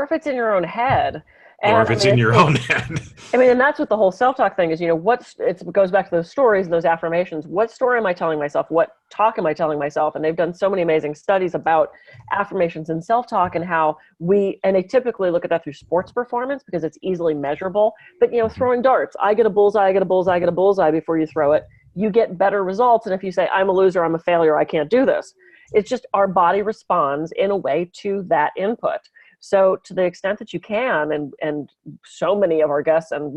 if it's in your own head. Or if it's in your own head. And that's what the whole self-talk thing is, it goes back to those stories and those affirmations. What story am I telling myself? What talk am I telling myself? And they've done so many amazing studies about affirmations and self-talk and how and they typically look at that through sports performance because it's easily measurable. But, throwing darts, I get a bullseye, I get a bullseye, I get a bullseye before you throw it. You get better results. And if you say, I'm a loser, I'm a failure, I can't do this. It's just our body responds in a way to that input. So to the extent that you can, and so many of our guests, and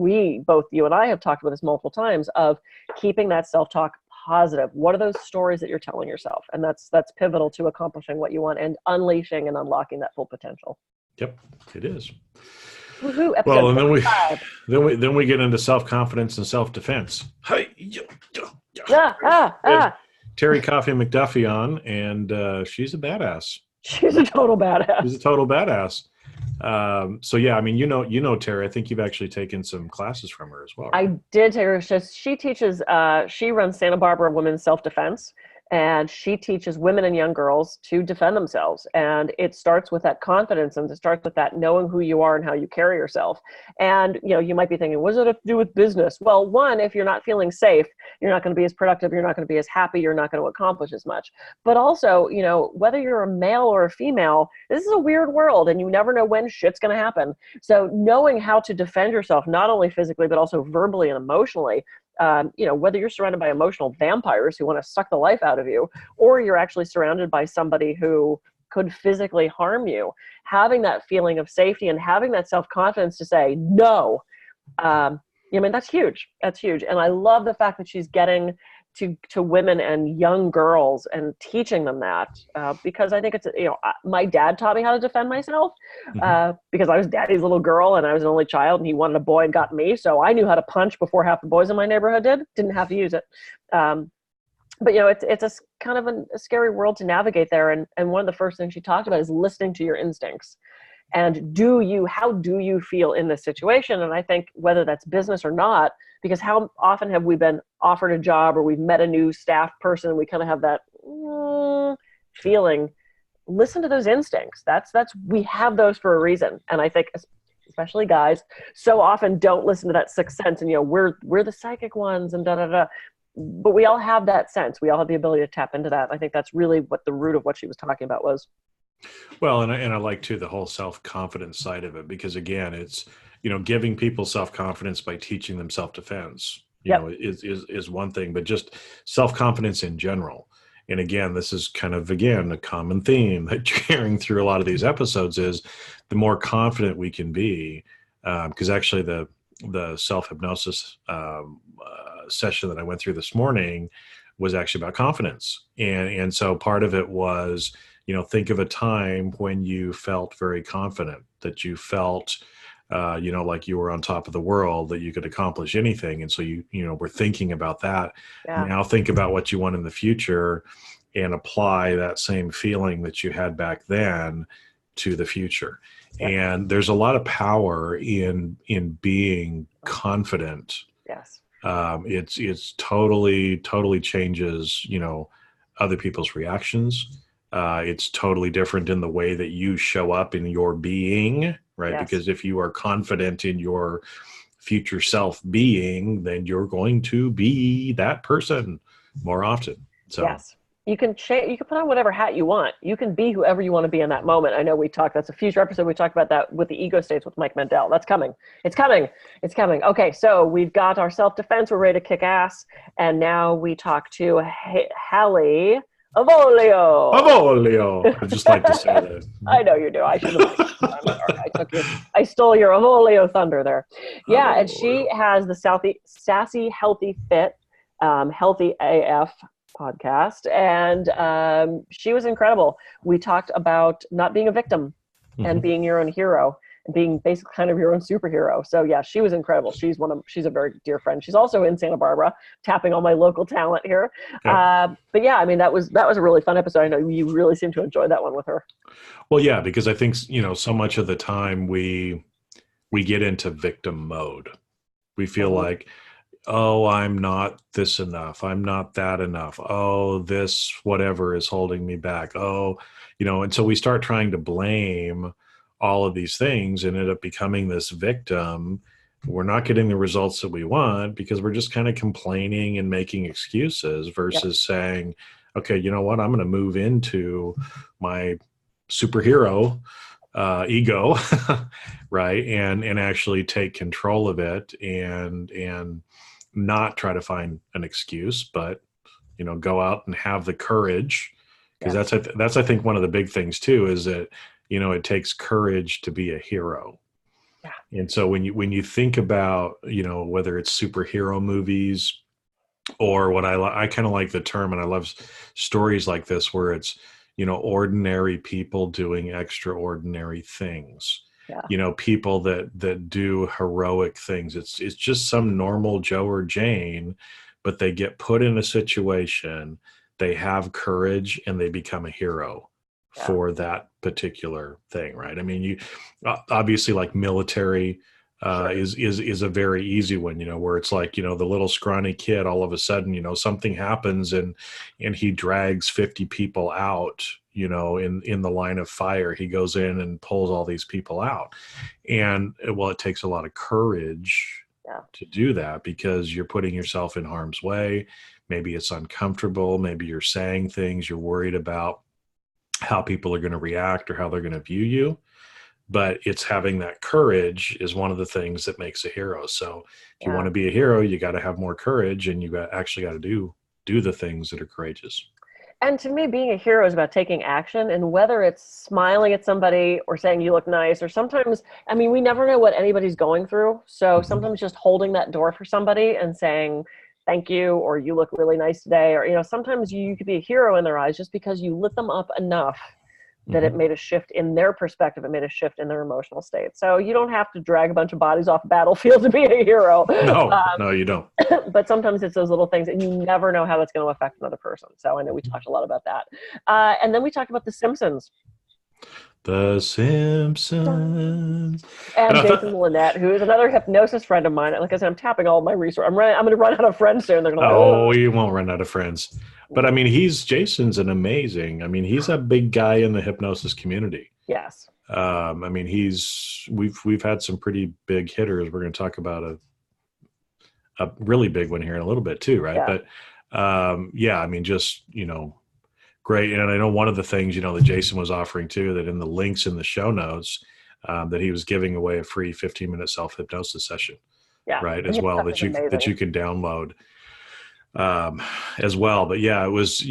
both you and I have talked about this multiple times, of keeping that self-talk positive. What are those stories that you're telling yourself? And that's pivotal to accomplishing what you want and unleashing and unlocking that full potential. Yep, it is. Woohoo, well, and then we get into self-confidence and self-defense. Hey, Terry Coffee McDuffie on, and she's a badass. She's a total badass. She's a total badass. So yeah, I mean, Terry, I think you've actually taken some classes from her as well. Right? I did take her. She teaches, she runs Santa Barbara Women's Self-Defense, and she teaches women and young girls to defend themselves. And it starts with that confidence, and it starts with that knowing who you are and how you carry yourself. And, you might be thinking, what does it have to do with business? Well, one, if you're not feeling safe, you're not going to be as productive, you're not going to be as happy, you're not going to accomplish as much. But also, whether you're a male or a female, this is a weird world, and you never know when shit's going to happen. So knowing how to defend yourself, not only physically, but also verbally and emotionally, whether you're surrounded by emotional vampires who want to suck the life out of you, or you're actually surrounded by somebody who could physically harm you, having that feeling of safety and having that self-confidence to say no, that's huge. That's huge. And I love the fact that she's getting to women and young girls and teaching them that, because I think it's, my dad taught me how to defend myself, because I was daddy's little girl and I was an only child and he wanted a boy and got me. So I knew how to punch before half the boys in my neighborhood didn't have to use it. But it's a kind of a scary world to navigate there. And one of the first things she talked about is listening to your instincts. And how do you feel in this situation? And I think whether that's business or not, because how often have we been offered a job or we've met a new staff person and we kind of have that feeling? Listen to those instincts. We have those for a reason. And I think especially guys so often don't listen to that sixth sense, and we're the psychic ones and but we all have that sense. We all have the ability to tap into that. I think that's really what the root of what she was talking about was. Well, and I like too the whole self-confidence side of it, because again, it's giving people self-confidence by teaching them self-defense is one thing, but just self-confidence in general. And again, this is kind of a common theme that you're hearing through a lot of these episodes is the more confident we can be, because actually the self-hypnosis session that I went through this morning was actually about confidence, and so part of it was think of a time when you felt very confident, that you felt, like you were on top of the world, that you could accomplish anything. And so we're thinking about that. Yeah. Now think about what you want in the future and apply that same feeling that you had back then to the future. Yeah. And there's a lot of power in being confident. Yes. It's totally changes, other people's reactions. It's totally different in the way that you show up in your being, right? Yes. Because if you are confident in your future self being, then you're going to be that person more often. So yes, you can put on whatever hat you want. You can be whoever you want to be in that moment. I know that's a future episode. We talked about that with the ego states with Mike Mandel. That's coming. It's coming. Okay. So we've got our self-defense. We're ready to kick ass. And now we talk to Hallie Avolio. I just like to say that. I know you do. I should have. I stole your Avolio thunder there. Yeah, and she has the Sassy Healthy Fit Healthy AF podcast. And she was incredible. We talked about not being a victim and being your own hero, and being basically kind of your own superhero. So yeah, she was incredible. She's a very dear friend. She's also in Santa Barbara, tapping on my local talent here. Yeah. But yeah, I mean, that was a really fun episode. I know you really seem to enjoy that one with her. Well, yeah, because I think, so much of the time we get into victim mode. We feel like, oh, I'm not this enough. I'm not that enough. Oh, this whatever is holding me back. Oh, and so we start trying to blame all of these things and end up becoming this victim. We're not getting the results that we want because we're just kind of complaining and making excuses versus saying, okay, you know what? I'm going to move into my superhero ego, right? And actually take control of it and not try to find an excuse, but, go out and have the courage. Because that's I think one of the big things too, is that, it takes courage to be a hero. Yeah. And so when you think about, whether it's superhero movies or what I kind of like the term, and I love stories like this where it's, ordinary people doing extraordinary things. Yeah. People that do heroic things. It's just some normal Joe or Jane, but they get put in a situation, they have courage, and they become a hero for that particular thing, right? I mean, you obviously, like military is a very easy one, where it's like, the little scrawny kid, all of a sudden, something happens and he drags 50 people out, in the line of fire. He goes in and pulls all these people out. And well, it takes a lot of courage to do that because you're putting yourself in harm's way. Maybe it's uncomfortable. Maybe you're saying things you're worried about how people are going to react or how they're going to view you. But it's having that courage is one of the things that makes a hero. So if you want to be a hero, you got to have more courage, and you actually got to do the things that are courageous. And to me, being a hero is about taking action, and whether it's smiling at somebody or saying you look nice, or sometimes, I mean, we never know what anybody's going through. So sometimes just holding that door for somebody and saying, thank you, or you look really nice today. Or, sometimes you could be a hero in their eyes just because you lit them up enough that it made a shift in their perspective. It made a shift in their emotional state. So you don't have to drag a bunch of bodies off a battlefield to be a hero. No, you don't. But sometimes it's those little things, and you never know how that's going to affect another person. So I know we talked a lot about that. And then we talked about The Simpsons. The Simpsons. And Jason Lynette, who is another hypnosis friend of mine. Like I said, I'm tapping all of my resources. I'm going to run out of friends soon. They're going to you won't run out of friends. But I mean, Jason's an amazing. I mean, he's a big guy in the hypnosis community. Yes. I mean, we've had some pretty big hitters. We're going to talk about a really big one here in a little bit too, right? Yeah. But I mean, just great. And I know one of the things that Jason was offering too, that in the links in the show notes, that he was giving away a free 15-minute self-hypnosis session, right? As well, that you can download. As well. But yeah, it was,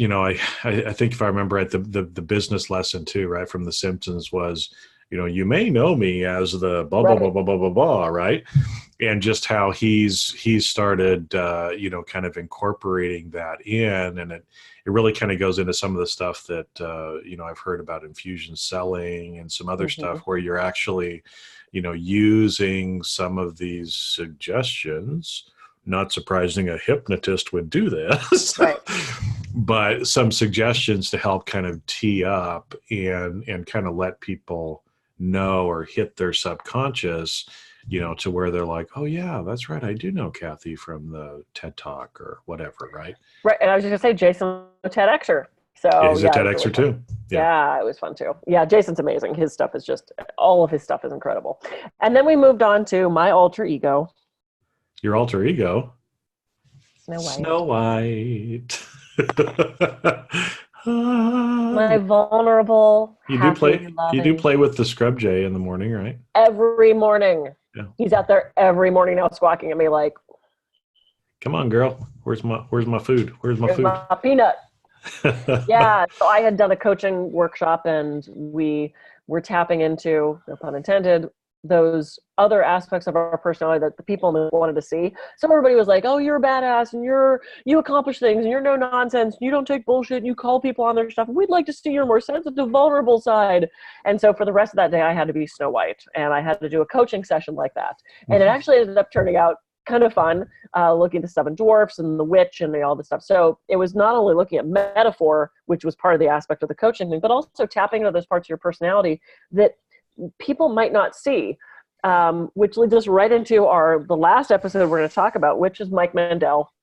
I think if I remember right, the business lesson too, right, from The Simpsons was, you may know me as the blah, blah, blah, blah, blah, blah, blah, right? And just how he's started, kind of incorporating that in, and it really kind of goes into some of the stuff that, I've heard about infusion selling and some other stuff where you're actually, using some of these suggestions. Not surprising a hypnotist would do this, right. But some suggestions to help kind of tee up and kind of let people know or hit their subconscious, to where they're like, oh yeah, that's right. I do know Kathy from the TED Talk or whatever. Right. Right. And I was just gonna say, Jason, a TEDxer. So yeah, he's a TEDxer really too. Yeah, it was fun too. Yeah, Jason's amazing. His stuff is all of his stuff is incredible. And then we moved on to my alter ego. Your alter ego? Snow White. My vulnerable, you do play with the scrub jay in the morning, right? Every morning. Yeah. He's out there every morning now squawking at me like, come on, girl. Where's my food? Where's my food? My peanut. Yeah. So I had done a coaching workshop, and we were tapping into, no pun intended, those other aspects of our personality that the people wanted to see. So everybody was like, oh, you're a badass and you accomplish things and you're no nonsense and you don't take bullshit and you call people on their stuff. We'd like to see your more sensitive, vulnerable side. And so for the rest of that day, I had to be Snow White, and I had to do a coaching session like that. And it actually ended up turning out kind of fun, looking at the seven dwarfs and the witch and all this stuff. So it was not only looking at metaphor, which was part of the aspect of the coaching thing, but also tapping into those parts of your personality that people might not see, which leads us right into the last episode we're going to talk about, which is Mike Mandel.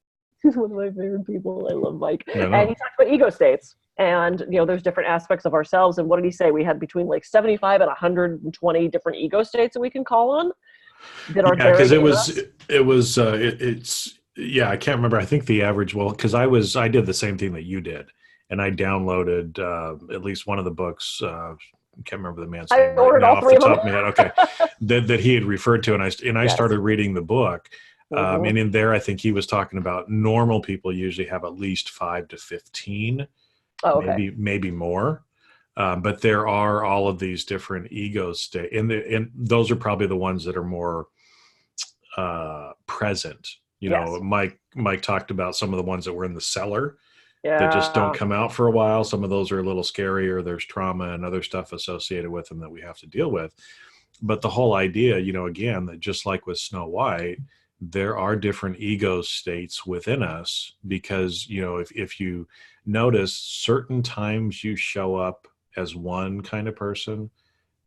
He's one of my favorite people. I love Mike. And he talks about ego states. And, there's different aspects of ourselves. And what did he say? We had between like 75 and 120 different ego states that we can call on. Yeah, because I can't remember. I think the average, because I did the same thing that you did. And I downloaded at least one of the books. I can't remember the man's name right now off the top of my head. Okay, that he had referred to, and I started reading the book, and in there, I think he was talking about normal people usually have at least 5 to 15, maybe more, but there are all of these different ego states, and those are probably the ones that are more present. Mike talked about some of the ones that were in the cellar. That just don't come out for a while. Some of those are a little scarier. There's trauma and other stuff associated with them that we have to deal with. But the whole idea, again, that just like with Snow White, there are different ego states within us because, if you notice, certain times you show up as one kind of person,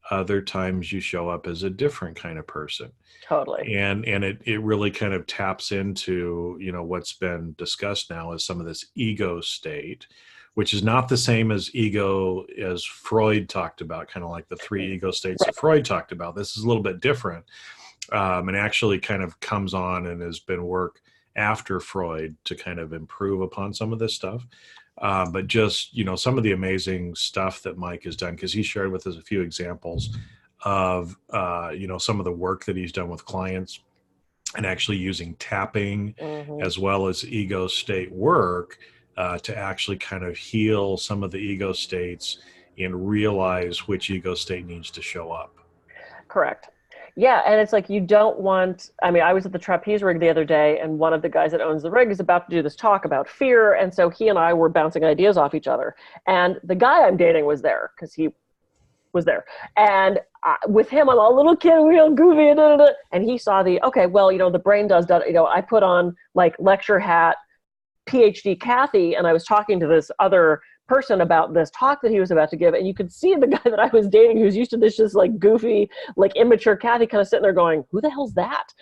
other times you show up as a different kind of person. Totally. And it really kind of taps into, what's been discussed now as some of this ego state, which is not the same as ego as Freud talked about, kind of like the 3 ego states that Freud talked about. This is a little bit different. And actually kind of comes on and has been work after Freud to kind of improve upon some of this stuff. But just, some of the amazing stuff that Mike has done, because he shared with us a few examples of, some of the work that he's done with clients and actually using tapping as well as ego state work to actually kind of heal some of the ego states and realize which ego state needs to show up. Correct. Yeah, and it's like you don't want, I was at the trapeze rig the other day, and one of the guys that owns the rig is about to do this talk about fear, and so he and I were bouncing ideas off each other. And the guy I'm dating was there, because he was there. And with him, I'm a little kid, real goofy, and he saw the brain does that. I put on, like, lecture hat, PhD Kathy, and I was talking to this other person about this talk that he was about to give, and you could see the guy that I was dating who's used to this just like goofy, like immature Kathy kind of sitting there going, who the hell's that?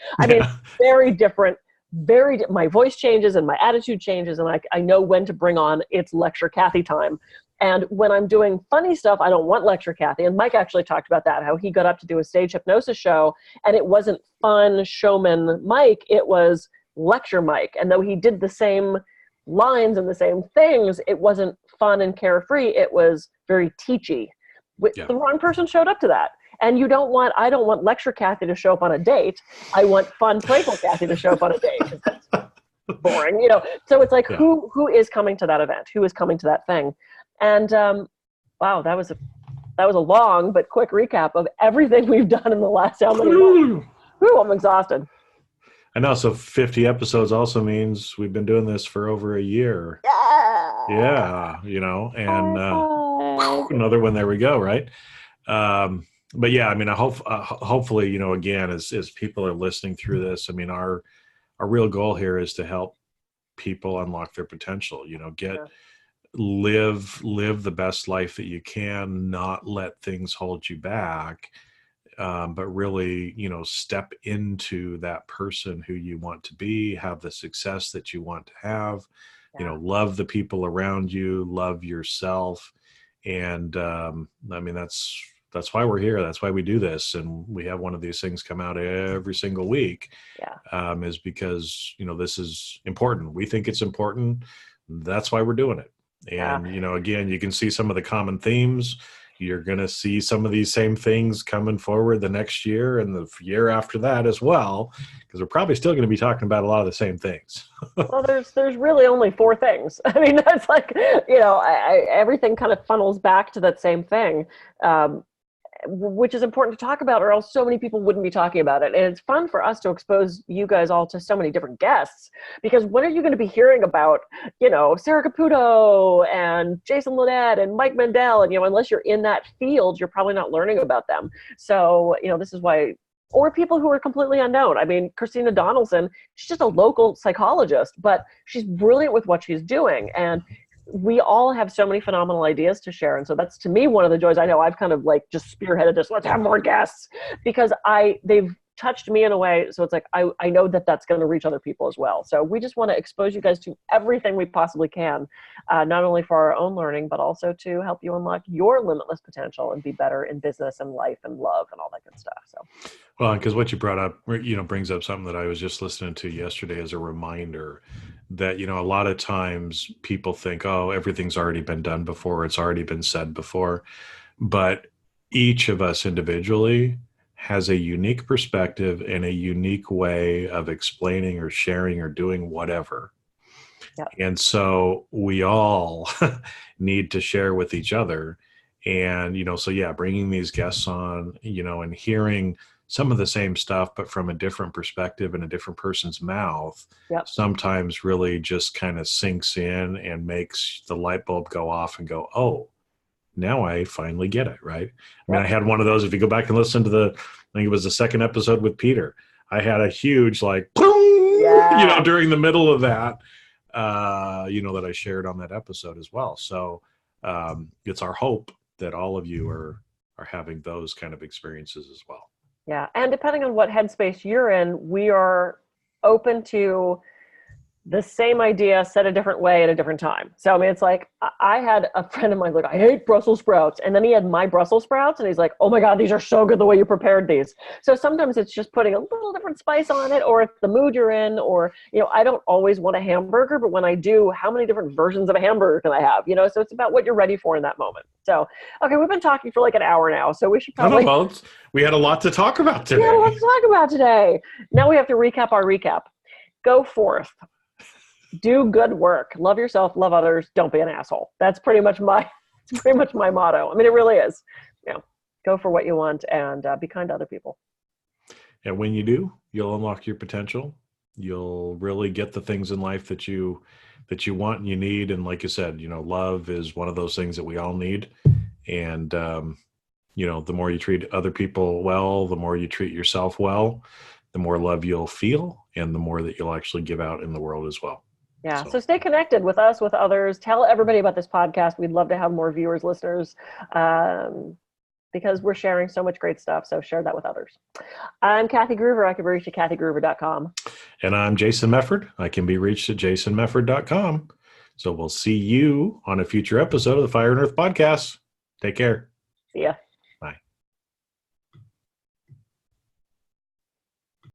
Very different, my voice changes and my attitude changes, and I know when to bring on it's lecture Kathy time. And when I'm doing funny stuff, I don't want lecture Kathy. And Mike actually talked about that, how he got up to do a stage hypnosis show, and it wasn't fun showman Mike, it was lecture Mike. And though he did the same lines and the same things, it wasn't fun and carefree. It was very teachy. The wrong person showed up to that. And I don't want lecture Kathy to show up on a date. I want fun, playful Kathy to show up on a date. 'Cause that's boring, So it's like, who is coming to that event? Who is coming to that thing? And wow, that was a long but quick recap of everything we've done in the last how many months. Whew, I'm exhausted. I know. So 50 episodes also means we've been doing this for over a year. Yeah, and another one. There we go. Right. But yeah, I hope, hopefully, again, as people are listening through this, our real goal here is to help people unlock their potential. Live the best life that you can, not let things hold you back. But really, step into that person who you want to be, have the success that you want to have, love the people around you, love yourself. And that's why we're here. That's why we do this. And we have one of these things come out every single week, is because, this is important. We think it's important. That's why we're doing it. And, again, you can see some of the common themes. You're going to see some of these same things coming forward the next year and the year after that as well, because we're probably still going to be talking about a lot of the same things. Well, there's really only 4 things. That's like, everything kind of funnels back to that same thing. which is important to talk about, or else so many people wouldn't be talking about it. And it's fun for us to expose you guys all to so many different guests, because when are you going to be hearing about, Sara Caputo and Jason Linett and Mike Mandel? And, unless you're in that field, you're probably not learning about them. So, this is why, or people who are completely unknown. I mean, Christina Donaldson, she's just a local psychologist, but she's brilliant with what she's doing. And we all have so many phenomenal ideas to share. And so that's, to me, one of the joys. I know I've kind of like just spearheaded this, let's have more guests, because they've touched me in a way. So it's like, I know that that's going to reach other people as well. So we just want to expose you guys to everything we possibly can, not only for our own learning, but also to help you unlock your limitless potential and be better in business and life and love and all that good stuff. So, well, because what you brought up, brings up something that I was just listening to yesterday as a reminder that, a lot of times people think, oh, everything's already been done before, it's already been said before. But each of us individually has a unique perspective and a unique way of explaining or sharing or doing whatever. Yep. And so we all need to share with each other. And, bringing these guests on, and hearing some of the same stuff, but from a different perspective and a different person's mouth, yep, sometimes really just kind of sinks in and makes the light bulb go off and go, oh, now I finally get it, right? I mean, I had one of those, if you go back and listen to I think it was the second episode with Peter, I had a huge boom, during the middle of that, that I shared on that episode as well. So it's our hope that all of you are having those kind of experiences as well. Yeah. And depending on what headspace you're in, we are open to the same idea said a different way at a different time. So, I mean, it's like, I had a friend of mine like, I hate Brussels sprouts. And then he had my Brussels sprouts and he's like, oh my God, these are so good the way you prepared these. So sometimes it's just putting a little different spice on it, or it's the mood you're in, or, I don't always want a hamburger, but when I do, how many different versions of a hamburger can I have? So it's about what you're ready for in that moment. So, okay, we've been talking for like an hour now, so we should probably. We had a lot to talk about today. We had a lot to talk about today. Now we have to recap our recap. Go forth. Do good work. Love yourself, love others, don't be an asshole. That's pretty much my motto. I mean, it really is. Go for what you want and be kind to other people. And when you do, you'll unlock your potential. You'll really get the things in life that you want and you need. And like you said, love is one of those things that we all need. And, the more you treat other people well, the more you treat yourself well, the more love you'll feel and the more that you'll actually give out in the world as well. Yeah. So stay connected with us, with others. Tell everybody about this podcast. We'd love to have more viewers, listeners, because we're sharing so much great stuff. So share that with others. I'm Kathy Groover. I can be reached at kathygroover.com. And I'm Jason Mefford. I can be reached at jasonmefford.com. So we'll see you on a future episode of the Fire and Earth podcast. Take care. See ya.